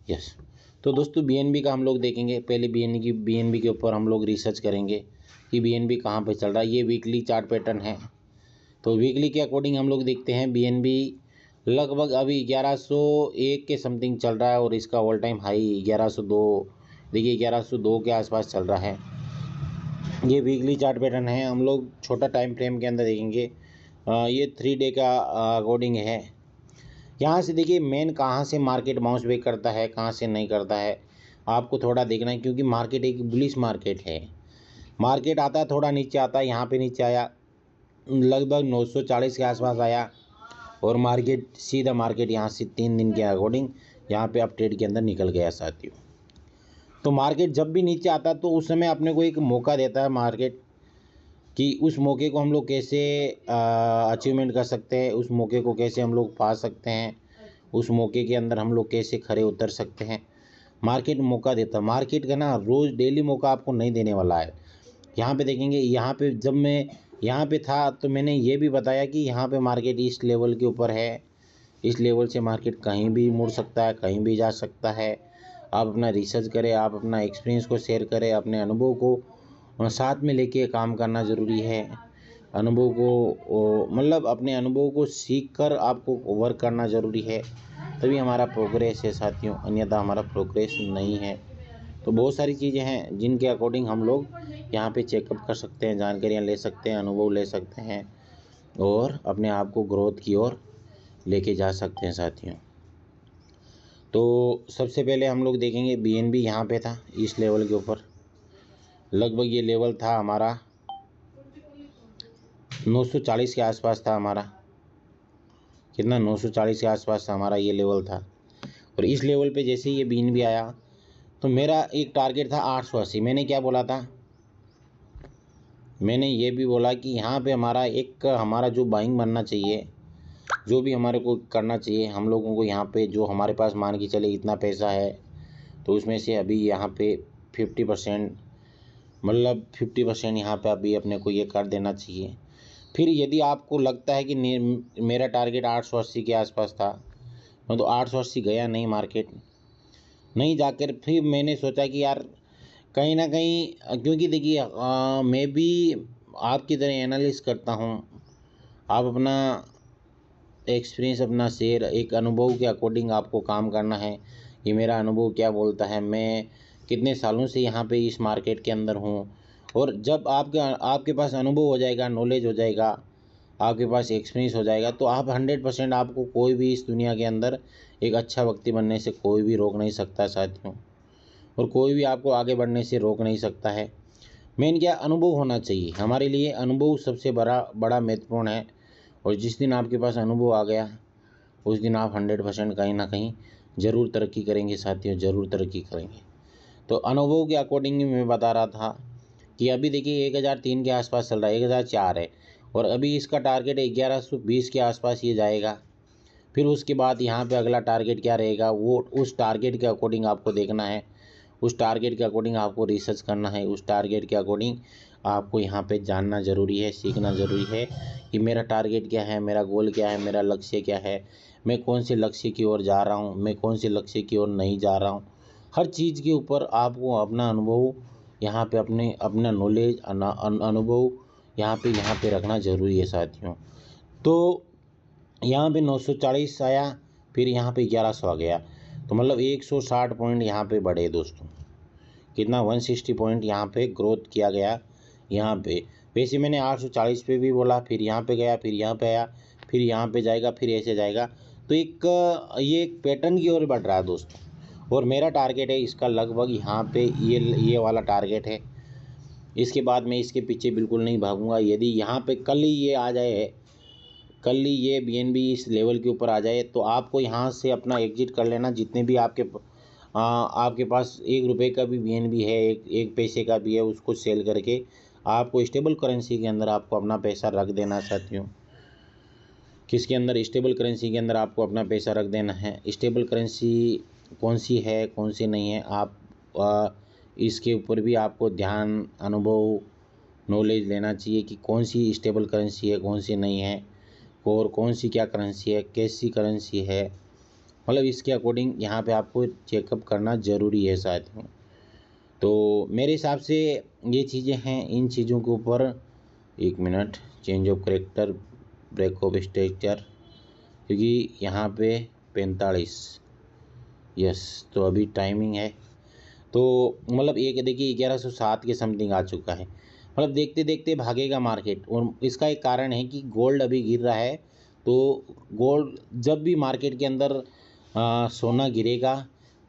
Yes. तो दोस्तों BNB का हम लोग देखेंगे। पहले बीएनबी के ऊपर हम लोग रिसर्च करेंगे कि बीएनबी कहाँ पे चल रहा है। ये वीकली चार्ट पैटर्न है। तो वीकली के अकॉर्डिंग हम लोग देखते हैं बीएनबी लगभग अभी 1101 के समथिंग चल रहा है और इसका ऑल टाइम हाई 1102, देखिए 1102 के आसपास चल रहा है। ये वीकली चार्ट पैटर्न है। हम लोग छोटा टाइम फ्रेम के अंदर देखेंगे। ये 3 डे का अकॉर्डिंग है। यहाँ से देखिए मेन कहाँ से मार्केट बाउंस बैक करता है, कहाँ से नहीं करता है, आपको थोड़ा देखना है, क्योंकि मार्केट एक बुलिश मार्केट है। मार्केट आता है थोड़ा नीचे आता है, यहाँ पे नीचे आया लगभग 940 के आसपास आया और मार्केट सीधा मार्केट यहाँ से 3 दिन के अकॉर्डिंग यहाँ पे अप ट्रेड के अंदर निकल गया साथियों। तो मार्केट जब भी नीचे आता है तो उस समय अपने को एक मौका देता है मार्केट कि उस मौके को हम लोग कैसे अचीवमेंट कर सकते हैं, उस मौके को कैसे हम लोग पा सकते हैं, उस मौके के अंदर हम लोग कैसे खड़े उतर सकते हैं। मार्केट मौका देता है। मार्केट का ना रोज़ डेली मौका आपको नहीं देने वाला है। यहाँ पे देखेंगे, यहाँ पे जब मैं यहाँ पे था तो मैंने ये भी बताया कि यहाँ पे मार्केट इस लेवल के ऊपर है। इस लेवल से मार्केट कहीं भी मुड़ सकता है, कहीं भी जा सकता है। आप अपना रिसर्च करें, आप अपना एक्सपीरियंस को शेयर करें, अपने अनुभव को साथ में लेके काम करना ज़रूरी है। अनुभव को मतलब अपने अनुभव को सीख कर आपको वर्क करना ज़रूरी है, तभी हमारा प्रोग्रेस है साथियों, अन्यथा हमारा प्रोग्रेस नहीं है। तो बहुत सारी चीज़ें हैं जिनके अकॉर्डिंग हम लोग यहाँ पे चेकअप कर सकते हैं, जानकारियाँ ले सकते हैं, अनुभव ले सकते हैं और अपने आप को ग्रोथ की ओर लेके जा सकते हैं साथियों। तो सबसे पहले हम लोग देखेंगे बीएनबी यहाँ पे था इस लेवल के ऊपर। लगभग ये लेवल था हमारा 940 के आसपास था हमारा। कितना 940 के आसपास था हमारा ये लेवल था। और इस लेवल पे जैसे ये बीएनबी आया तो मेरा एक टारगेट था 880। मैंने क्या बोला था, मैंने ये भी बोला कि यहाँ पे हमारा जो बाइंग बनना चाहिए, जो भी हमारे को करना चाहिए, हम लोगों को यहाँ पे जो हमारे पास मान के चले इतना पैसा है तो उसमें से अभी यहाँ पे 50% मतलब 50% यहाँ पे अभी अपने को ये कर देना चाहिए। फिर यदि आपको लगता है कि मेरा टारगेट 880 के आसपास था, तो 880 गया नहीं, मार्केट नहीं जाकर फिर मैंने सोचा कि यार कहीं ना कहीं, क्योंकि देखिए मैं भी आपकी तरह एनालिसिस करता हूँ। आप अपना एक्सपीरियंस अपना शेयर, एक अनुभव के अकॉर्डिंग आपको काम करना है। ये मेरा अनुभव क्या बोलता है, मैं कितने सालों से यहाँ पे इस मार्केट के अंदर हूँ। और जब आपके पास अनुभव हो जाएगा, नॉलेज हो जाएगा, आपके पास एक्सपीरियंस हो जाएगा, तो आप 100% आपको कोई भी इस दुनिया के अंदर एक अच्छा व्यक्ति बनने से कोई भी रोक नहीं सकता साथियों। और कोई भी आपको आगे बढ़ने से रोक नहीं सकता है। मेन क्या, अनुभव होना चाहिए। हमारे लिए अनुभव सबसे बड़ा महत्वपूर्ण है। और जिस दिन आपके पास अनुभव आ गया उस दिन आप 100% कहीं ना कहीं ज़रूर तरक्की करेंगे साथियों, ज़रूर तरक्की करेंगे। तो अनुभव के अकॉर्डिंग मैं बता रहा था कि अभी देखिए 1003 के आसपास चल रहा है, 1004 है और अभी इसका टारगेट 1120 के आसपास ये जाएगा। फिर उसके बाद यहाँ पे अगला टारगेट क्या रहेगा, वो उस टारगेट के अकॉर्डिंग आपको देखना है, उस टारगेट के अकॉर्डिंग आपको रिसर्च करना है, उस टारगेट के अकॉर्डिंग आपको यहाँ पे जानना ज़रूरी है, सीखना ज़रूरी है कि मेरा टारगेट क्या है, मेरा गोल क्या है, मेरा लक्ष्य क्या है, मैं कौन से लक्ष्य की ओर जा रहा हूँ, मैं कौन से लक्ष्य की ओर नहीं जा रहा हूँ। हर चीज़ के ऊपर आपको अपना अनुभव यहाँ पे अपना नॉलेज अनुभव यहाँ पे रखना ज़रूरी है साथियों। तो यहाँ पे 940 आया, फिर यहाँ पे 1100 आ गया, तो मतलब 160 पॉइंट यहाँ पे बढ़े दोस्तों। कितना 160 पॉइंट यहाँ पे ग्रोथ किया गया। यहाँ पे वैसे मैंने 840 पे भी बोला, फिर यहाँ पे गया, फिर यहाँ पे आया, फिर यहाँ पे जाएगा, फिर ऐसे जाएगा। तो ये एक पैटर्न की ओर बढ़ रहा है दोस्तों। और मेरा टारगेट है इसका लगभग यहाँ पे ये वाला टारगेट है। इसके बाद मैं इसके पीछे बिल्कुल नहीं भागूंगा। यदि यहाँ पे कल ही ये आ जाए, कल ही ये बीएनबी इस लेवल के ऊपर आ जाए, तो आपको यहाँ से अपना एग्जिट कर लेना। जितने भी आपके पास 1 रुपये का भी बीएनबी है, एक पैसे का भी है, उसको सेल करके आपको स्टेबल करेंसी के अंदर आपको अपना पैसा रख देना साथियों। किसके अंदर, स्टेबल करेंसी के अंदर आपको अपना पैसा रख देना है। स्टेबल करेंसी कौन सी है, कौन सी नहीं है, आप इसके ऊपर भी आपको ध्यान, अनुभव, नॉलेज लेना चाहिए कि कौन सी स्टेबल करेंसी है, कौन सी नहीं है, और कौन सी क्या करेंसी है, कैसी करेंसी है, मतलब इसके अकॉर्डिंग यहाँ पे आपको चेकअप करना ज़रूरी है साथियों। तो मेरे हिसाब से ये चीज़ें हैं, इन चीज़ों के ऊपर 1 minute, change of character, break of structure, क्योंकि यहाँ पे 45, यस, तो अभी टाइमिंग है तो मतलब एक देखिए 1107 के समथिंग आ चुका है। मतलब देखते देखते भागेगा मार्केट, और इसका एक कारण है कि गोल्ड अभी गिर रहा है। तो गोल्ड जब भी मार्केट के अंदर सोना गिरेगा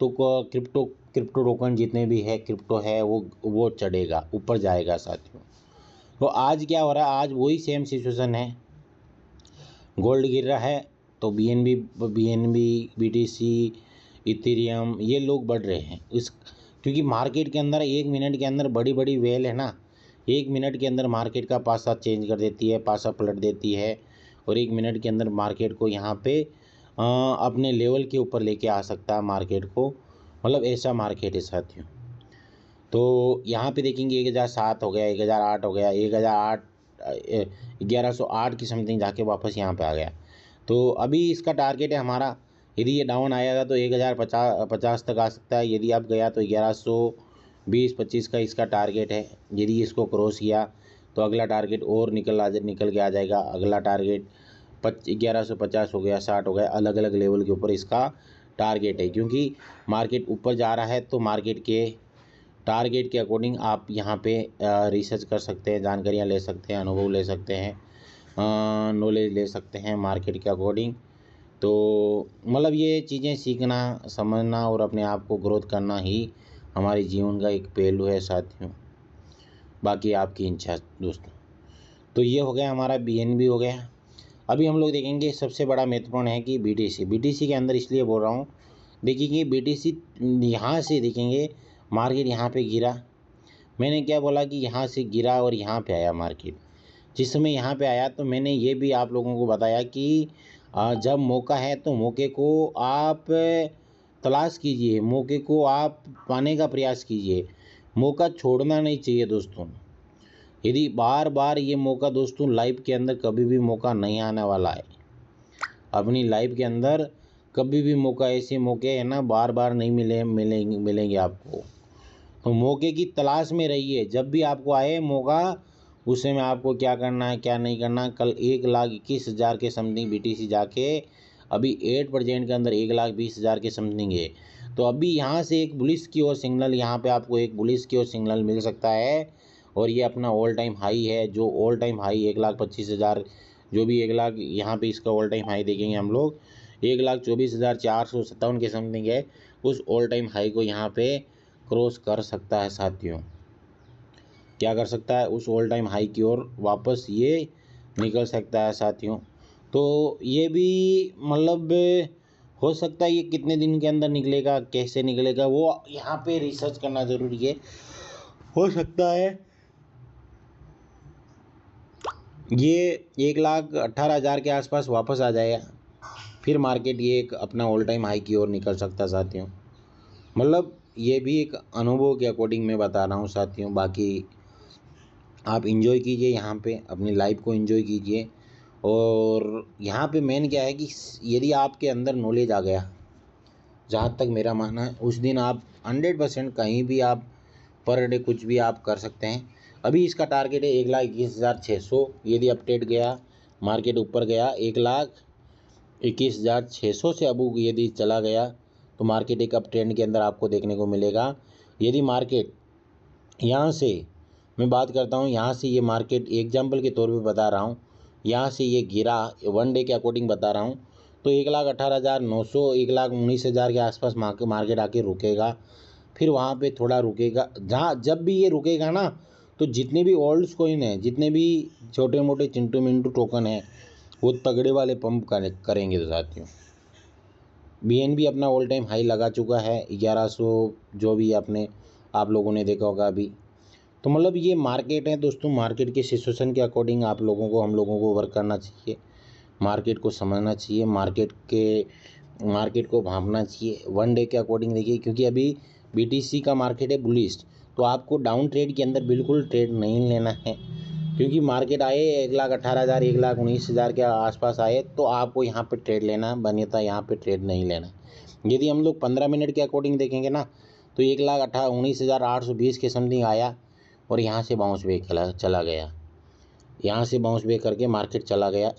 तो क्रिप्टो क्रिप्टो टोकन जितने भी है, क्रिप्टो है, वो चढ़ेगा, ऊपर जाएगा साथियों। तो आज क्या हो रहा है, आज वही सेम सिचुएशन है, गोल्ड गिर रहा है तो बीएनबी, बीटीसी, इथेरियम, ये लोग बढ़ रहे हैं। क्योंकि मार्केट के अंदर 1 मिनट के अंदर बड़ी बड़ी वेल है ना, 1 मिनट के अंदर मार्केट का पासा चेंज कर देती है, पासा पलट देती है, और 1 मिनट के अंदर मार्केट को यहाँ पे अपने लेवल के ऊपर लेके आ सकता है मार्केट को। मतलब ऐसा मार्केट है साथियों। तो यहाँ पे देखेंगे 1007 हो गया, 1008 हो गया, 1008 1108 की समथिंग जाके वापस यहाँ पे आ गया। तो अभी इसका टारगेट है हमारा, यदि ये डाउन आएगा तो 1050 तक आ सकता है। यदि आप गया तो 1120-25 का इसका टारगेट है। यदि इसको क्रॉस किया तो अगला टारगेट और निकल के आ जाएगा। अगला टारगेट 1150 हो गया, 60 हो गया, अलग अलग लेवल के ऊपर इसका टारगेट है। क्योंकि मार्केट ऊपर जा रहा है तो मार्केट के टारगेट के अकॉर्डिंग आप यहाँ पे रिसर्च कर सकते हैं, जानकारियाँ ले सकते हैं, अनुभव ले सकते हैं, नॉलेज ले सकते हैं मार्केट के अकॉर्डिंग। तो मतलब ये चीज़ें सीखना, समझना और अपने आप को ग्रोथ करना ही हमारे जीवन का एक पहलू है साथियों। बाकी आपकी इच्छा दोस्तों। तो ये हो गया हमारा बीएनबी हो गया। अभी हम लोग देखेंगे सबसे बड़ा महत्वपूर्ण है कि बीटीसी के अंदर इसलिए बोल रहा हूँ, देखिए कि बीटीसी यहाँ से देखेंगे मार्केट यहाँ पे गिरा, मैंने क्या बोला कि यहाँ से गिरा और यहाँ पे आया मार्केट। जिस समय यहाँ पे आया तो मैंने ये भी आप लोगों को बताया कि जब मौका है तो मौके को आप तलाश कीजिए, मौके को आप पाने का प्रयास कीजिए, मौका छोड़ना नहीं चाहिए दोस्तों। यदि बार बार ये मौका दोस्तों लाइफ के अंदर कभी भी मौका नहीं आने वाला है, अपनी लाइफ के अंदर कभी भी मौका, ऐसे मौके है ना बार बार नहीं मिलेंगे आपको। तो मौके की तलाश में रहिए, जब भी आपको आए मौका उस समय आपको क्या करना है क्या नहीं करना। कल 1,21,000 के समथिंग बीटीसी जाके अभी 8% के अंदर 1,20,000 के समथिंग है। तो अभी यहाँ से एक बुलिश की ओर सिग्नल, यहाँ पे आपको एक बुलिश की ओर सिग्नल मिल सकता है। और ये अपना ऑल टाइम हाई है, जो ऑल टाइम हाई 1,25,000, जो भी 1,00,000 यहाँ पे इसका ऑल टाइम हाई देखेंगे हम लोग 1,24,457 के समथिंग है। उस ऑल टाइम हाई को यहाँ पे क्रॉस कर सकता है साथियों। क्या कर सकता है, उस ऑल टाइम हाई की ओर वापस ये निकल सकता है साथियों। तो ये भी मतलब हो सकता है, ये कितने दिन के अंदर निकलेगा, कैसे निकलेगा, वो यहाँ पे रिसर्च करना ज़रूरी है। हो सकता है ये 1,18,000 के आसपास वापस आ जाएगा, फिर मार्केट ये एक अपना ऑल टाइम हाई की ओर निकल सकता है साथियों। मतलब ये भी एक अनुभव के अकॉर्डिंग मैं बता रहा हूँ साथियों। बाकी आप इंजॉय कीजिए, यहाँ पे अपनी लाइफ को इंजॉय कीजिए। और यहाँ पे मेन क्या है कि यदि आपके अंदर नॉलेज आ गया, जहाँ तक मेरा मानना है, उस दिन आप 100% कहीं भी आप पर डे कुछ भी आप कर सकते हैं। अभी इसका टारगेट है 1,21,600। यदि अपडेट गया, मार्केट ऊपर गया 1,21,600 से अब यदि चला गया तो मार्केट एक अप ट्रेंड के अंदर आपको देखने को मिलेगा। यदि मार्केट यहाँ से, मैं बात करता हूँ यहाँ से, ये मार्केट एग्जाम्पल के तौर पे बता रहा हूँ, यहाँ से ये गिरा, 1 डे के अकॉर्डिंग बता रहा हूँ, तो 1,18,900, 1,19,000 के आसपास मार्केट आके रुकेगा। फिर वहाँ पे थोड़ा रुकेगा, जहाँ जब भी ये रुकेगा ना, तो जितने भी ओल्ड्स कॉइन हैं, जितने भी छोटे मोटे चिंटू मिंटू टोकन हैं, वो तगड़े वाले पंप करेंगे साथियों। बीएनबी अपना ऑल टाइम हाई लगा चुका है 1,100, जो भी आप लोगों ने देखा होगा अभी। तो मतलब ये मार्केट है दोस्तों, मार्केट के सिचुएशन के अकॉर्डिंग हम लोगों को वर्क करना चाहिए, मार्केट को समझना चाहिए, मार्केट को भांपना चाहिए 1 डे के अकॉर्डिंग देखिए। क्योंकि अभी बीटीसी का मार्केट है बुलिश, तो आपको डाउन ट्रेड के अंदर बिल्कुल ट्रेड नहीं लेना है। क्योंकि मार्केट आए 1,18,000, 1,19,000 के आसपास आए तो आपको यहाँ पे ट्रेड लेना है, अन्यथा यहाँ पे ट्रेड नहीं लेना है। यदि हम लोग 15 मिनट के अकॉर्डिंग देखेंगे ना तो 1,19,820 के समथिंग आया और यहाँ से बाउंस बैक चला गया, यहाँ से बाउंस बैक करके मार्केट चला गया।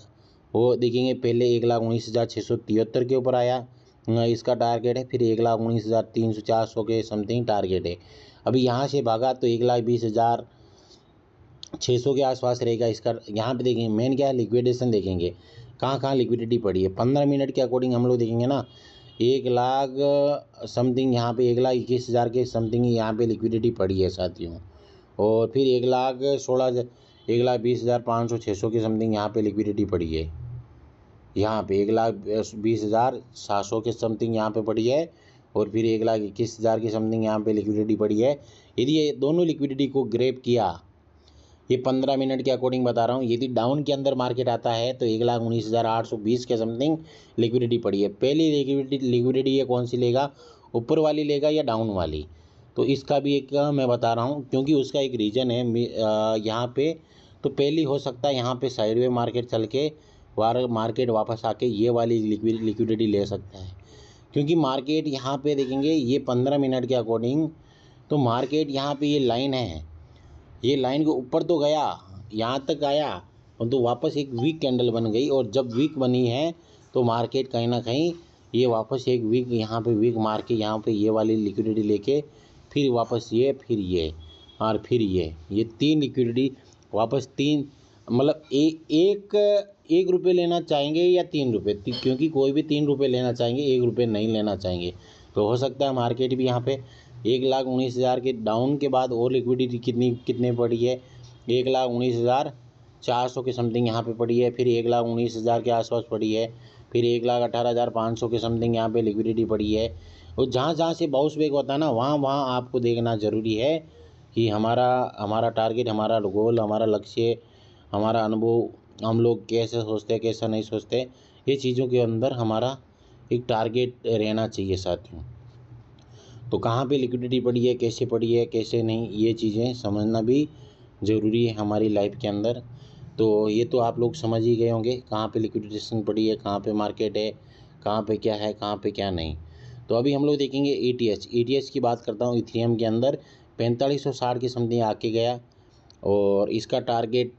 वो देखेंगे पहले 1,19,673 के ऊपर आया, इसका टारगेट है, फिर 1,19,300-400 के समथिंग टारगेट है। अभी यहाँ से भागा तो 1,20,600 के आसपास रहेगा इसका। यहाँ पे देखेंगे मेन क्या है, लिक्विडेशन देखेंगे कहाँ लिक्विडिटी पड़ी है। 15 मिनट के अकॉर्डिंग हम लोग देखेंगे ना 1,00,000 समथिंग, यहाँ पे 1,21,000 के समथिंग यहाँ पे लिक्विडिटी पड़ी है साथियों। और फिर 1,20,500 600 के समथिंग यहाँ पे लिक्विडिटी पड़ी है, यहाँ पे 1,20,700 के समथिंग यहाँ पे पड़ी है, और फिर 1,21,000 के समथिंग यहाँ पे लिक्विडिटी पड़ी है। यदि ये दोनों लिक्विडिटी को ग्रैब किया, ये 15 मिनट के अकॉर्डिंग बता रहा हूँ, यदि डाउन के अंदर मार्केट आता है तो 1,19,820 के समथिंग लिक्विडिटी पड़ी है। पहली लिक्विडिटी ये कौन सी लेगा, ऊपर वाली लेगा या डाउन वाली, तो इसका भी एक मैं बता रहा हूँ, क्योंकि उसका एक रीज़न है। यहाँ पे तो पहली हो सकता है यहाँ पे साइडवे मार्केट चल के मार्केट वापस आके ये वाली लिक्विडिटी ले सकता है, क्योंकि मार्केट यहाँ पे देखेंगे ये 15 मिनट के अकॉर्डिंग तो मार्केट यहाँ पे ये लाइन है, ये लाइन के ऊपर तो गया, यहाँ तक आया तो वापस एक वीक कैंडल बन गई, और जब वीक बनी है तो मार्केट कहीं ना कहीं ये वापस एक वीक यहाँ पे वीक मार के यहाँ पे ये वाली लिक्विडिटी लेके फिर वापस ये, फिर ये और फिर ये 3 लिक्विडिटी वापस 3, मतलब एक रुपये लेना चाहेंगे या 3 रुपये, क्योंकि कोई भी 3 रुपये लेना चाहेंगे, 1 रुपये नहीं लेना चाहेंगे। तो हो सकता है मार्केट भी यहाँ पे 1,19,000 के डाउन के बाद और लिक्विडिटी कितने पड़ी है, 1,19,400 के समथिंग यहाँ पे पड़ी है, फिर 1,19,000 के आसपास पड़ी है, फिर 1,18,500 के समथिंग यहाँ पे लिक्विडिटी पड़ी है। और जहाँ से बाउंस बैक होता है ना वहाँ आपको देखना ज़रूरी है कि हमारा टारगेट, हमारा गोल, हमारा लक्ष्य, हमारा अनुभव, हम लोग कैसे सोचते हैं कैसा नहीं सोचते, ये चीज़ों के अंदर हमारा एक टारगेट रहना चाहिए साथियों। तो कहाँ पे लिक्विडिटी पड़ी है, कैसे पड़ी है, कैसे नहीं, ये चीज़ें समझना भी ज़रूरी है हमारी लाइफ के अंदर। तो ये तो आप लोग समझ ही गए होंगे कहाँ पे लिक्विडेशन पड़ी है, कहाँ पे मार्केट है, कहाँ पे क्या है, कहाँ पे क्या नहीं। तो अभी हम लोग देखेंगे ETH की बात करता हूँ। इथेरियम के अंदर 4560 के समथिंग आके गया, और इसका टारगेट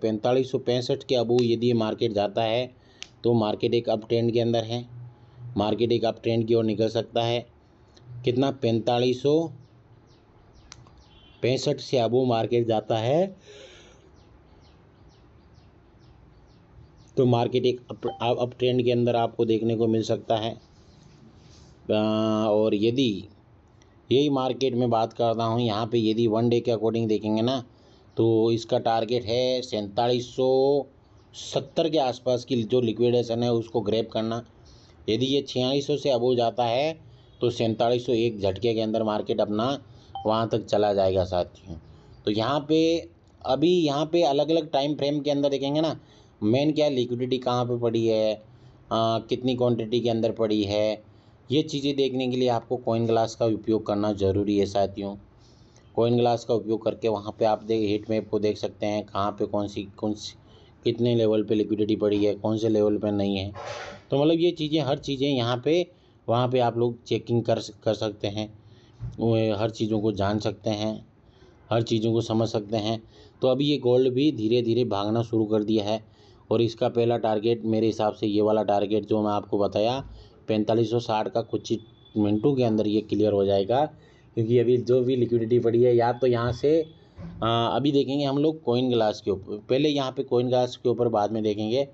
4565 के अबू यदि मार्केट जाता है तो मार्केट एक अप ट्रेंड के अंदर है, मार्केट एक अप ट्रेंड की ओर निकल सकता है। कितना, 4565 से अबू मार्केट जाता है तो मार्केट एक अप ट्रेंड के अंदर आपको देखने को मिल सकता है। और यदि यही मार्केट में बात करता हूँ, यहाँ पे यदि 1 डे के अकॉर्डिंग देखेंगे ना तो इसका टारगेट है 4770 के आसपास की जो लिक्विडेशन है उसको ग्रैब करना। यदि ये 4600 से अबव जाता है तो 4700 एक झटके के अंदर मार्केट अपना वहाँ तक चला जाएगा साथियों। तो यहाँ पे अलग अलग टाइम फ्रेम के अंदर देखेंगे ना, मेन क्या है, लिक्विडिटी कहाँ पे पड़ी है, कितनी क्वांटिटी के अंदर पड़ी है, ये चीज़ें देखने के लिए आपको कॉइन ग्लास का उपयोग करना ज़रूरी है साथियों। कॉइन ग्लास का उपयोग करके वहाँ पे आप हीट मैप को देख सकते हैं, कहाँ पे कौन सी कितने लेवल पे लिक्विडिटी पड़ी है, कौन से लेवल पे नहीं है। तो मतलब ये चीज़ें, हर चीज़ें यहाँ पे वहाँ पे आप लोग चेकिंग कर सकते हैं, हर चीज़ों को जान सकते हैं, हर चीज़ों को समझ सकते हैं। तो अभी ये गोल्ड भी धीरे धीरे भागना शुरू कर दिया है, और इसका पहला टारगेट मेरे हिसाब से ये वाला टारगेट जो मैं आपको बताया 4560 का कुछ मिनटों के अंदर ये क्लियर हो जाएगा, क्योंकि अभी जो भी लिक्विडिटी पड़ी है या तो यहाँ से अभी देखेंगे हम लोग कॉइन ग्लास के ऊपर, पहले यहाँ पे कॉइन ग्लास के ऊपर बाद में देखेंगे।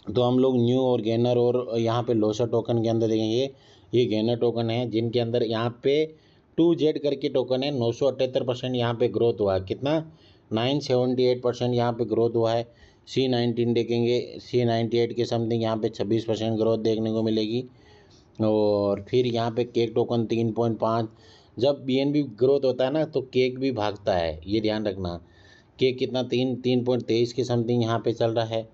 तो हम लोग न्यू और गेनर और यहाँ पे लोसर टोकन के अंदर देखेंगे, ये गेनर टोकन है जिनके अंदर यहाँ पे 2Z करके टोकन है, 978% यहाँ पे ग्रोथ हुआ है। कितना, 978% यहाँ पे ग्रोथ हुआ है। C19 देखेंगे, C98 के समथिंग यहाँ पे 26% ग्रोथ देखने को मिलेगी। और फिर यहाँ पे केक टोकन 3.5, जब BNB ग्रोथ होता है ना तो केक भी भागता है, ये ध्यान रखना। केक कितना, 3.23 के समथिंग यहाँ पे चल रहा है।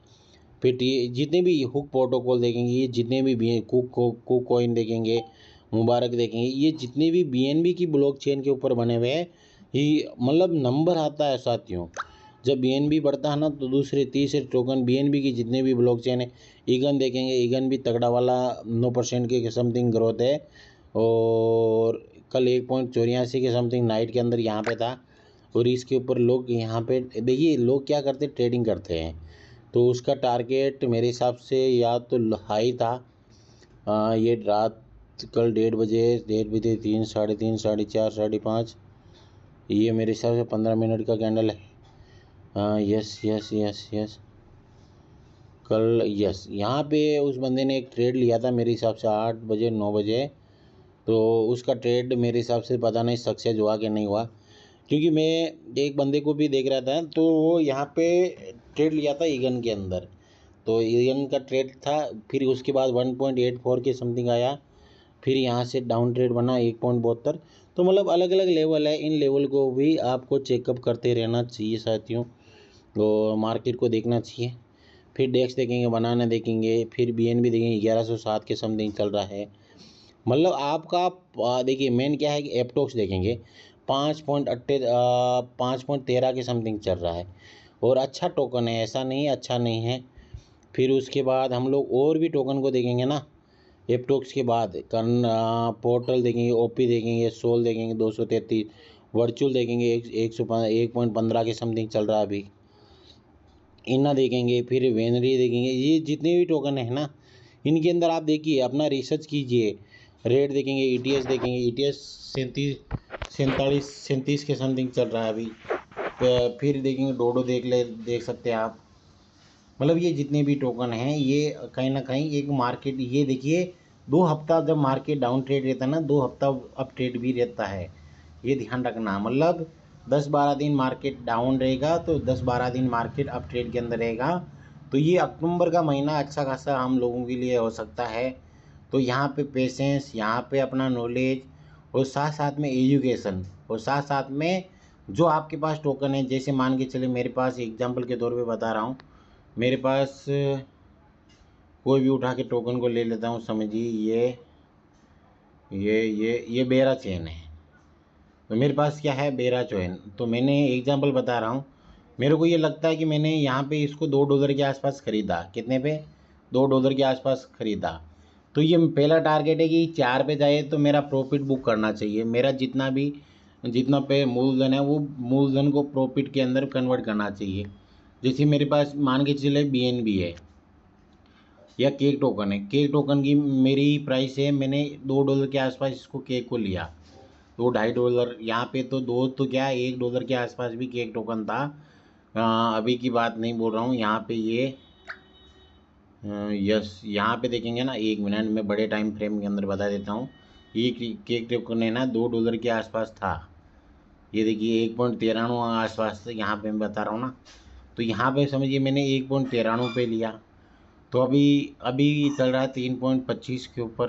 फिर जितने भी हुक प्रोटोकॉल देखेंगे, ये जितने भी कुक कॉइन देखेंगे, मुबारक देखेंगे, ये जितने भी BNB की ब्लॉकचेन के ऊपर बने हुए हैं, ये मतलब नंबर आता है साथियों। जब BNB बढ़ता है ना तो दूसरे तीसरे टोकन BNB की जितने भी ब्लॉकचेन है ईगन देखेंगे, ईगन भी तगड़ा वाला 9% के समथिंग ग्रोथ है और कल 1.84 के समथिंग नाइट के अंदर यहाँ पे था। और इसके ऊपर लोग यहाँ पे देखिए लोग क्या करते ट्रेडिंग करते हैं, तो उसका टारगेट मेरे हिसाब से या तो हाई था। ये रात कल 1:30 3 3:30 4:30 5:30 ये मेरे हिसाब से 15 मिनट का कैंडल है। यस यस यस यस कल यस यहाँ पे उस बंदे ने एक ट्रेड लिया था मेरे हिसाब से 8 बजे 9 बजे, तो उसका ट्रेड मेरे हिसाब से पता नहीं सक्सेस हुआ कि नहीं हुआ, क्योंकि मैं एक बंदे को भी देख रहा था तो वो यहाँ पे ट्रेड लिया था ईगन के अंदर, तो ईगन का ट्रेड था। फिर उसके बाद 1.84 के समथिंग आया, फिर यहाँ से डाउन ट्रेड बना 1.72। तो मतलब अलग अलग लेवल है, इन लेवल को भी आपको चेकअप करते रहना चाहिए साथियों, तो मार्केट को देखना चाहिए। फिर डेक्स देखेंगे, बनाना देखेंगे, फिर बीएनबी देखेंगे 1107 के समथिंग चल रहा है। मतलब आपका देखिए मेन क्या है कि एप्टॉक्स देखेंगे 5.13 के समथिंग चल रहा है और अच्छा टोकन है, ऐसा नहीं है अच्छा नहीं है। फिर उसके बाद हम लोग और भी टोकन को देखेंगे ना, एप्टॉक्स के बाद पोर्टल देखेंगे, ओपी देखेंगे, सोल देखेंगे 233, वर्चुअल देखेंगे 1.15 के समथिंग चल रहा है अभी, इना देखेंगे, फिर वेनरी देखेंगे। ये जितने भी टोकन है ना इनके अंदर आप देखिए अपना रिसर्च कीजिए, रेट देखेंगे, ईटीएस देखेंगे, ईटीएस 37 के समथिंग चल रहा है अभी। फिर देखेंगे डोडो देख सकते हैं आप। मतलब ये जितने भी टोकन हैं ये कहीं ना कहीं एक मार्केट, ये देखिए 2 हफ्ता जब मार्केट डाउन ट्रेड रहता है ना 2 हफ्ता अप ट्रेड भी रहता है, ये ध्यान रखना। मतलब 10-12 दिन मार्केट डाउन रहेगा तो 10-12 दिन मार्केट अप ट्रेड के अंदर रहेगा। तो ये अक्टूबर का महीना अच्छा खासा हम लोगों के लिए हो सकता है। तो यहाँ पे पेशेंस, यहाँ पे अपना नॉलेज और साथ साथ में एजुकेशन और साथ साथ में जो आपके पास टोकन है, जैसे मान के चले मेरे पास एग्जांपल के तौर पे बता रहा हूँ, मेरे पास कोई भी उठा के टोकन को ले लेता हूँ, समझिए ये बेरा चेन है, तो मेरे पास क्या है बेरा चेन। तो मैंने एग्जांपल बता रहा हूँ, मेरे को ये लगता है कि मैंने यहाँ पे इसको $2 के आसपास ख़रीदा, कितने पे $2 के आसपास ख़रीदा। तो ये पहला टारगेट है कि 4 पे जाए तो मेरा प्रॉफिट बुक करना चाहिए, मेरा जितना पे मूलधन है वो मूलधन को प्रॉफिट के अंदर कन्वर्ट करना चाहिए। जैसे मेरे पास मान के चले बीएनबी है या केक टोकन है, केक टोकन की मेरी प्राइस है, मैंने $2 के आसपास इसको केक को लिया, $2-2.5 यहाँ पे तो दो तो क्या $1 के आसपास भी केक टोकन था। अभी की बात नहीं बोल रहा हूँ, यहाँ पे ये यस यहाँ पे देखेंगे ना, 1 मिनट में बड़े टाइम फ्रेम के अंदर बता देता हूँ। ये केक टोकन है ना $2 के आसपास था, ये देखिए 1.93 आसपास यहाँ पे मैं बता रहा हूँ ना। तो यहाँ पे समझिए मैंने 1.93 पे लिया, तो अभी अभी चल रहा है 3.25 के ऊपर।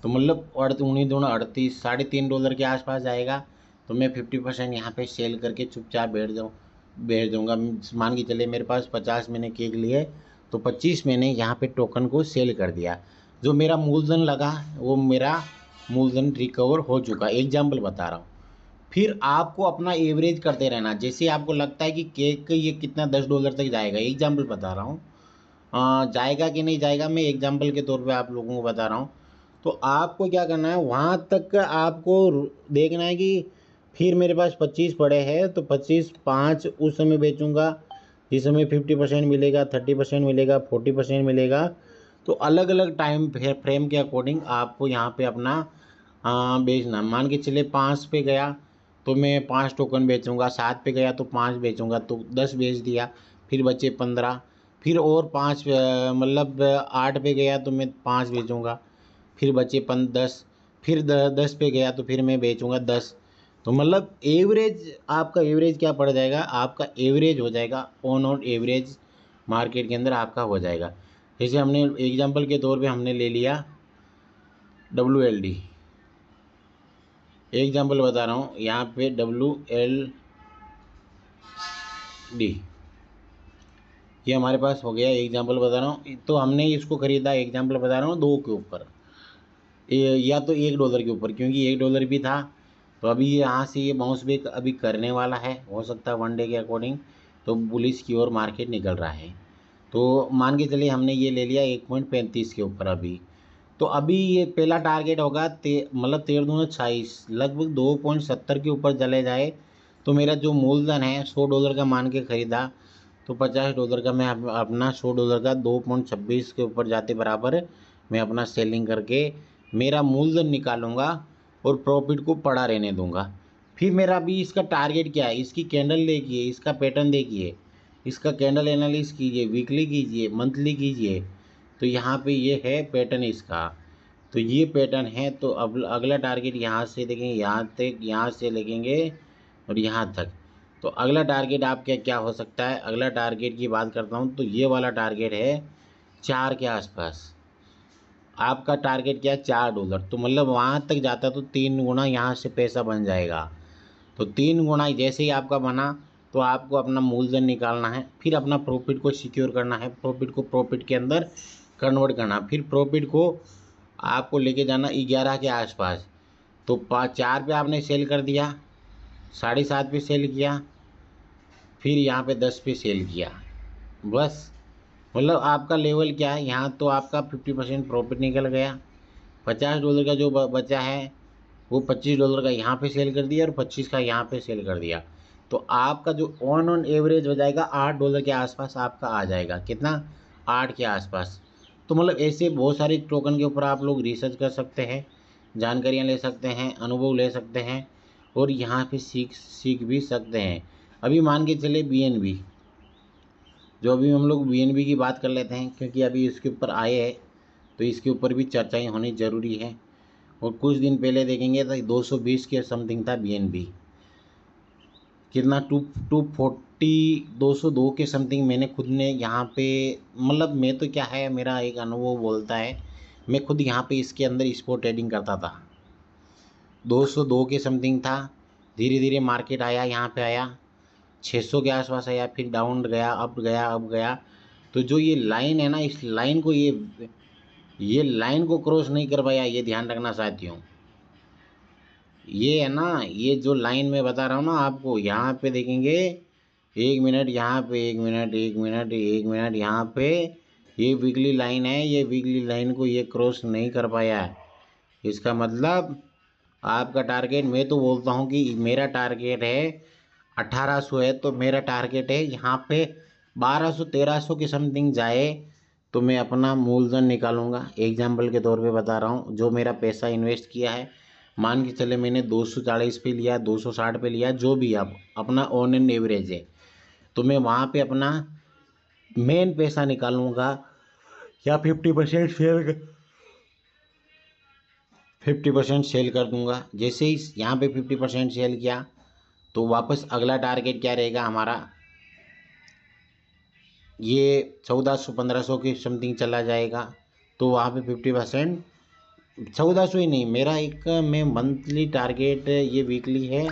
तो मतलब 19 $38 के आसपास जाएगा तो मैं 50% यहाँ पे सेल करके चुपचाप बैठ जाऊँगा। मान के चले मेरे पास 50 मैंने केक लिए तो 25 मैंने यहाँ पे टोकन को सेल कर दिया, जो मेरा मूलधन लगा वो मेरा मूलधन रिकवर हो चुका। एग्जाम्पल बता रहा हूँ। फिर आपको अपना एवरेज करते रहना, जैसे आपको लगता है कि केक ये कितना $10 तक जाएगा, एग्जाम्पल बता रहा हूँ, जाएगा कि नहीं जाएगा मैं एग्जाम्पल के तौर पे आप लोगों को बता रहा हूँ। तो आपको क्या करना है, वहाँ तक आपको देखना है कि फिर मेरे पास 25 पड़े हैं तो 25 5 उस समय बेचूंगा जिस समय 50% मिलेगा, 30% मिलेगा, 40% मिलेगा। तो अलग अलग टाइम फ्रेम के अकॉर्डिंग आपको यहाँ पे अपना बेचना। मान के चले 5 पे गया तो मैं 5 टोकन बेचूंगा, 7 पे गया तो 5 बेचूंगा, तो 10 बेच दिया, फिर बचे 15, फिर और 5 मतलब 8 पे गया तो मैं 5 बेचूंगा, फिर बचे 10, फिर 10 पे गया तो फिर मैं बेचूंगा 10। तो मतलब एवरेज आपका एवरेज क्या पड़ जाएगा, आपका एवरेज हो जाएगा ऑन एवरेज मार्केट के अंदर आपका हो जाएगा। जैसे हमने एग्जांपल के तौर पे हमने ले लिया WLD, एग्जांपल बता रहा हूँ यहाँ पे WLD ये हमारे पास हो गया, एग्जांपल बता रहा हूँ। तो हमने इसको ख़रीदा, एग्जांपल बता रहा हूँ 2 के ऊपर या तो $1 के ऊपर, क्योंकि $1 भी था। तो अभी यहाँ से ये बाउंस बैक अभी करने वाला है, हो सकता है 1 डे के अकॉर्डिंग तो बुलिश की ओर मार्केट निकल रहा है। तो मान के चलिए हमने ये ले लिया 1.35 के ऊपर अभी। तो अभी ये पहला टारगेट होगा मतलब 13 दूना 26, लगभग 2.70 के ऊपर चले जाए तो मेरा जो मूलधन है $100 का मान के ख़रीदा, तो $50 का मैं अपना $100 का 2.26 के ऊपर जाते बराबर मैं अपना सेलिंग करके मेरा मूलधन निकालूंगा और प्रॉफिट को पड़ा रहने दूंगा। फिर मेरा अभी इसका टारगेट क्या है, इसकी कैंडल देखिए, इसका पैटर्न देखिए, इसका कैंडल एनालिसिस कीजिए, वीकली कीजिए, मंथली कीजिए। तो यहाँ पे ये है पैटर्न इसका, तो ये पैटर्न है। तो अब अगला टारगेट यहाँ से देखेंगे, यहाँ तक, यहाँ से लेंगे और यहाँ तक। तो अगला टारगेट आपका क्या हो सकता है, अगला टारगेट की बात करता हूँ तो ये वाला टारगेट है 4 के आसपास। आपका टारगेट क्या है, $4। तो मतलब वहाँ तक जाता तो 3 गुना यहाँ से पैसा बन जाएगा। तो 3 गुना जैसे ही आपका बना तो आपको अपना मूलधन निकालना है, फिर अपना प्रॉफिट को सिक्योर करना है, प्रॉफिट को प्रॉफिट के अंदर कन्वर्ट करना, फिर प्रॉफिट को आपको लेके जाना 11 के आसपास। तो 4 पे आपने सेल कर दिया, 7.5 पे सेल किया, फिर यहाँ पे 10 पे सेल किया, बस। मतलब आपका लेवल क्या है, यहाँ तो आपका 50% प्रॉफिट निकल गया। $50 का जो बचा है वो $25 का यहाँ पे सेल कर दिया और 25 का यहाँ पे सेल कर दिया। तो आपका जो ऑन एवरेज हो जाएगा $8 के आसपास आपका आ जाएगा। कितना, 8 के आसपास। तो मतलब ऐसे बहुत सारे टोकन के ऊपर आप लोग रिसर्च कर सकते हैं, जानकारियाँ ले सकते हैं, अनुभव ले सकते हैं और यहाँ पे सीख भी सकते हैं। अभी मान के चले BNB, जो अभी हम लोग BNB की बात कर लेते हैं क्योंकि अभी इसके ऊपर आए हैं तो इसके ऊपर भी चर्चाएँ होनी ज़रूरी है। और कुछ दिन पहले देखेंगे तो 220 के समथिंग था BNB, कितना 202 के समथिंग। मैंने खुद ने यहाँ पे, मतलब मैं तो क्या है, मेरा एक अनुभव बोलता है, मैं खुद यहाँ पे इसके अंदर स्पॉट ट्रेडिंग करता था। 202 के समथिंग था, धीरे धीरे मार्केट आया, यहाँ पे आया 600 के आसपास आया, फिर डाउन गया, अप गया, अप गया। तो जो ये लाइन है ना, इस लाइन को ये लाइन को क्रॉस नहीं कर पाया, ये ध्यान रखना साथियों। ये है ना, ये जो लाइन मैं बता रहा हूँ ना आपको, यहाँ पे देखेंगे 1 मिनट, यहाँ पे 1 मिनट, 1 मिनट, 1 मिनट, यहाँ पे ये वीकली लाइन है, ये वीकली लाइन को ये क्रॉस नहीं कर पाया है। इसका मतलब आपका टारगेट, मैं तो बोलता हूँ कि मेरा टारगेट है 1800 है, तो मेरा टारगेट है यहाँ पे 1200-1300 के समथिंग जाए तो मैं अपना मूलधन निकालूंगा। एग्जाम्पल के तौर पे बता रहा हूँ, जो मेरा पैसा इन्वेस्ट किया है, मान के चले मैंने 240 पे लिया, 260 पे लिया, जो भी आप अपना ऑन एंड एवरेज है, तो मैं वहाँ पे अपना मेन पैसा निकालूंगा या 50% सेल कर दूंगा। जैसे ही यहाँ पे 50% सेल किया तो वापस अगला टारगेट क्या रहेगा हमारा, ये 1400-1500 के समथिंग चला जाएगा। तो वहाँ पे 50%, 1400 ही नहीं, मेरा एक मैं मंथली टारगेट, ये वीकली है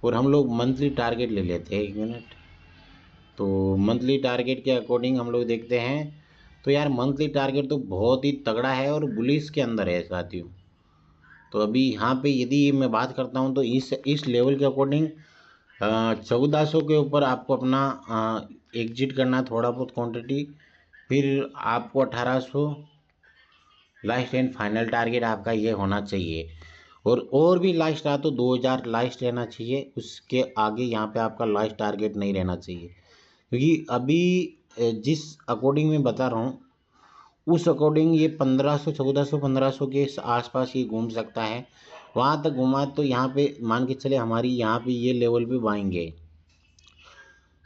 और हम लोग मंथली टारगेट ले लेते हैं। 1 मिनट, तो मंथली टारगेट के अकॉर्डिंग हम लोग देखते हैं। तो यार मंथली टारगेट तो बहुत ही तगड़ा है और बुलिश के अंदर है साथियों। तो अभी यहाँ पे यदि मैं बात करता हूँ तो इस लेवल के अकॉर्डिंग 1400 के ऊपर आपको अपना एग्जिट करना, थोड़ा बहुत क्वांटिटी, फिर आपको 1800 लास्ट एंड फाइनल टारगेट आपका ये होना चाहिए। और भी लास्ट आ तो 2000 लास्ट रहना चाहिए, उसके आगे यहाँ पे आपका लास्ट टारगेट नहीं रहना चाहिए। क्योंकि अभी जिस अकॉर्डिंग मैं बता रहा हूँ उस अकॉर्डिंग ये 1500, 1400, 1500 के आसपास ये घूम सकता है। वहाँ तक घूमा तो यहाँ पे मान के चले हमारी यहाँ पे ये लेवल पे बाएंगे।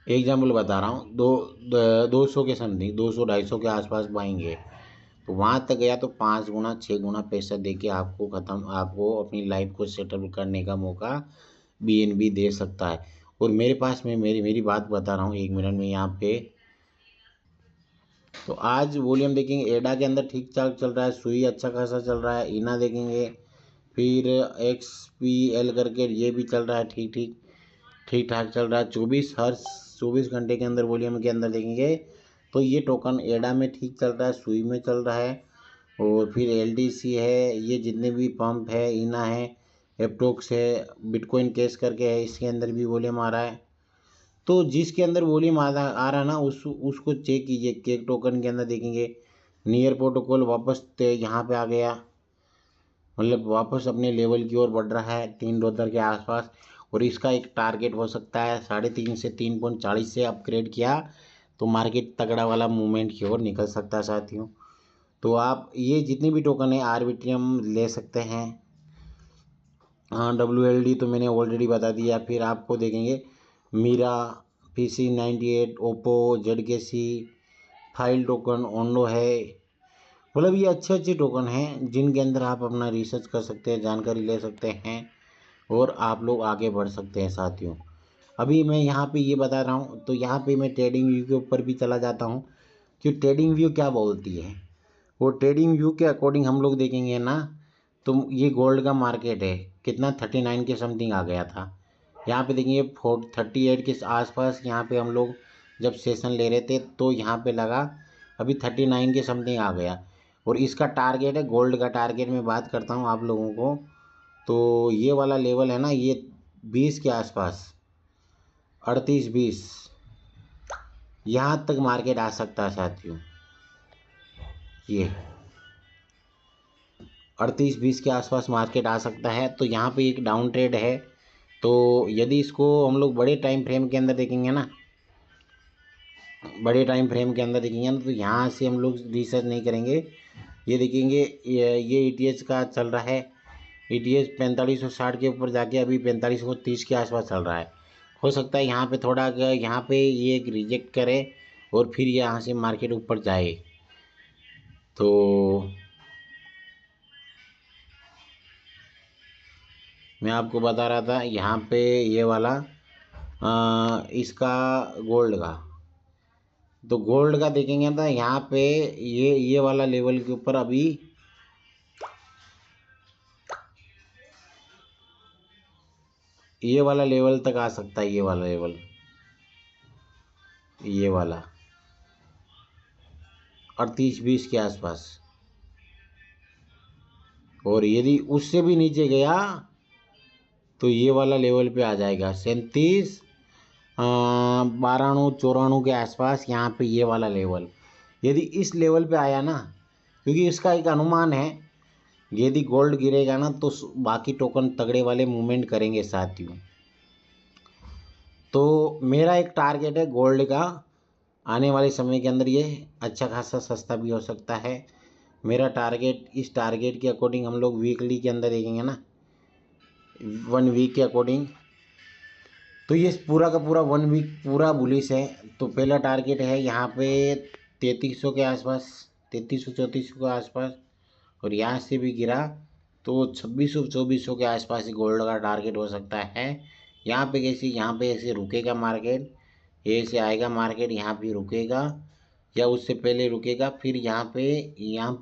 एग्जाम्पल बता रहा हूँ, 200 के समथिंग, 200-250 के आसपास बाएंगे। तो वहाँ तक गया तो 5 गुना 6 गुना पैसा दे के आपको अपनी लाइफ को सेटल करने का मौका BNB दे सकता है। और मेरे पास में मेरी बात बता रहा हूँ 1 मिनट में यहाँ पे। तो आज वॉल्यूम देखेंगे, एडा के अंदर ठीक ठाक चल रहा है, सुई अच्छा खासा चल रहा है, इना देखेंगे, फिर XPL करके ये भी चल रहा है, ठीक ठाक चल रहा है। 24 घंटे के अंदर वॉल्यूम के अंदर देखेंगे तो ये टोकन एडा में ठीक चल रहा है, सुई में चल रहा है। और फिर LDC है, ये जितने भी पंप है, इना है, एप्टोक्स है, बिटकॉइन कैश करके है, इसके अंदर भी वॉल्यूम आ रहा है। तो जिसके अंदर वॉल्यूम आ रहा ना उसको चेक कीजिए। केक टोकन के अंदर देखेंगे नियर प्रोटोकॉल वापस यहाँ पे आ गया, मतलब वापस अपने लेवल की ओर बढ़ रहा है $3 के आसपास। और इसका एक टारगेट हो सकता है 3.5 से 3.40 से अपग्रेड किया तो मार्केट तगड़ा वाला मूवमेंट की ओर निकल सकता है साथियों। तो आप ये जितनी भी टोकन है आर्बिट्रियम ले सकते हैं। हाँ, WLD तो मैंने ऑलरेडी बता दिया। फिर आपको देखेंगे Meera, PC98, Oppo, ZKC, file token, ओंडो है। मतलब ये अच्छे अच्छे टोकन हैं जिनके अंदर आप अपना रिसर्च कर सकते हैं, जानकारी ले सकते हैं और आप लोग आगे बढ़ सकते हैं साथियों। अभी मैं यहाँ पे ये बता रहा हूँ, तो यहाँ पे मैं ट्रेडिंग व्यू के ऊपर भी चला जाता हूँ कि ट्रेडिंग व्यू क्या बोलती है। वो ट्रेडिंग व्यू के अकॉर्डिंग हम लोग देखेंगे ना, तो ये गोल्ड का मार्केट है कितना 39 के समथिंग आ गया था। यहाँ पे देखिए 38 के आसपास यहाँ पे हम लोग जब सेशन ले रहे थे तो यहाँ पे लगा, अभी 39 के समथिंग आ गया। और इसका टारगेट है, गोल्ड का टारगेट मैं बात करता हूँ आप लोगों को, तो ये वाला लेवल है ना, ये 20 के आसपास, 38-20 यहाँ तक मार्केट आ सकता है साथियों। ये 38-20 के आसपास मार्केट आ सकता है। तो यहाँ पे एक डाउन ट्रेड है। तो यदि इसको हम लोग बड़े टाइम फ्रेम के अंदर देखेंगे ना, बड़े टाइम फ्रेम के अंदर देखेंगे ना, तो यहाँ से हम लोग रिसर्च नहीं करेंगे, ये देखेंगे ये ETH का चल रहा है। ETH 4560 के ऊपर जाके अभी 4530 के आसपास चल रहा है। हो सकता है यहाँ पे थोड़ा यहाँ पे ये रिजेक्ट करे और फिर यहाँ से मार्केट ऊपर जाए। तो मैं आपको बता रहा था यहाँ पे ये वाला इसका गोल्ड का, तो गोल्ड का देखेंगे ना यहाँ पे ये वाला लेवल के ऊपर अभी ये वाला लेवल तक आ सकता है। ये वाला लेवल, ये वाला 38-20 के आसपास। और यदि उससे भी नीचे गया तो ये वाला लेवल पे आ जाएगा 37 92-94 के आसपास। यहाँ पे ये वाला लेवल यदि इस लेवल पे आया ना, क्योंकि इसका एक अनुमान है, यदि गोल्ड गिरेगा ना तो बाकी टोकन तगड़े वाले मूवमेंट करेंगे साथियों। तो मेरा एक टारगेट है गोल्ड का, आने वाले समय के अंदर ये अच्छा खासा सस्ता भी हो सकता है। मेरा टारगेट, इस टारगेट के अकॉर्डिंग हम लोग वीकली के अंदर देखेंगे ना, 1 वीक के अकॉर्डिंग, तो ये पूरा का पूरा 1 वीक पूरा बुलिश है। तो पहला टारगेट है यहाँ पे 3300 के आसपास, 3300-3400 के आसपास। और यहाँ से भी गिरा तो 2600-2400 के आसपास ही गोल्ड का टारगेट हो सकता है। यहाँ पे कैसे, यहाँ पे ऐसे रुकेगा मार्केट, ऐसे आएगा मार्केट, यहाँ पे रुकेगा या उससे पहले रुकेगा, फिर यहाँ पे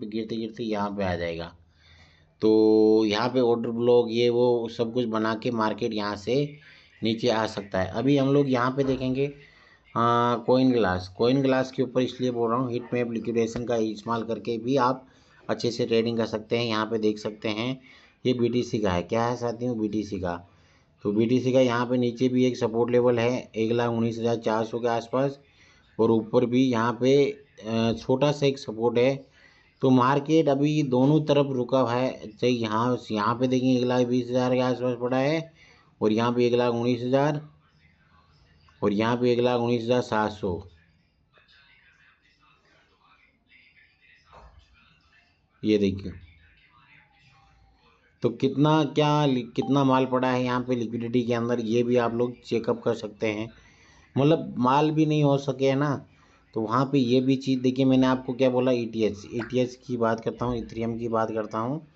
गिरते गिरते यहाँ पे आ जाएगा। तो यहाँ पे ऑर्डर ब्लॉक ये वो सब कुछ बना के मार्केट यहाँ से नीचे आ सकता है। अभी हम लोग यहाँ पे देखेंगे कोइन ग्लास के ऊपर इसलिए बोल रहा हूँ, हिट मैप लिक्विडेशन का इस्तेमाल करके भी आप अच्छे से ट्रेडिंग कर सकते हैं। यहाँ पे देख सकते हैं ये BTC का है, क्या है साथियों, BTC का। तो BTC का यहाँ पे नीचे भी एक सपोर्ट लेवल है 1,19,400 के आसपास, और ऊपर भी यहाँ पे छोटा सा एक सपोर्ट है। तो मार्केट अभी दोनों तरफ रुका हुआ है, चाहे यहाँ पे देखिए 1,20,000 के आसपास पड़ा है, और यहाँ पे 1,19,000, और यहाँ पे 1,19,700। ये देखिए तो कितना माल पड़ा है यहाँ पे लिक्विडिटी के अंदर, ये भी आप लोग चेकअप कर सकते हैं। मतलब माल भी नहीं हो सके है ना, तो वहाँ पे ये भी चीज़ देखिए। मैंने आपको क्या बोला, ETH की बात करता हूँ, इथेरियम की बात करता हूँ।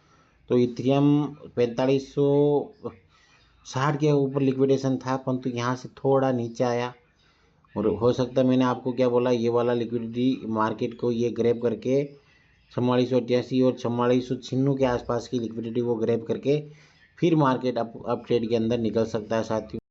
तो इथेरियम 4560 के ऊपर लिक्विडेशन था, परंतु यहाँ से थोड़ा नीचे आया। और हो सकता है, मैंने आपको क्या बोला, ये वाला लिक्विडिटी मार्केट को ये ग्रैब करके 4488 और 4496 के आसपास की लिक्विडिटी वो ग्रैब करके फिर मार्केट अप ट्रेड के अंदर निकल सकता है साथियों।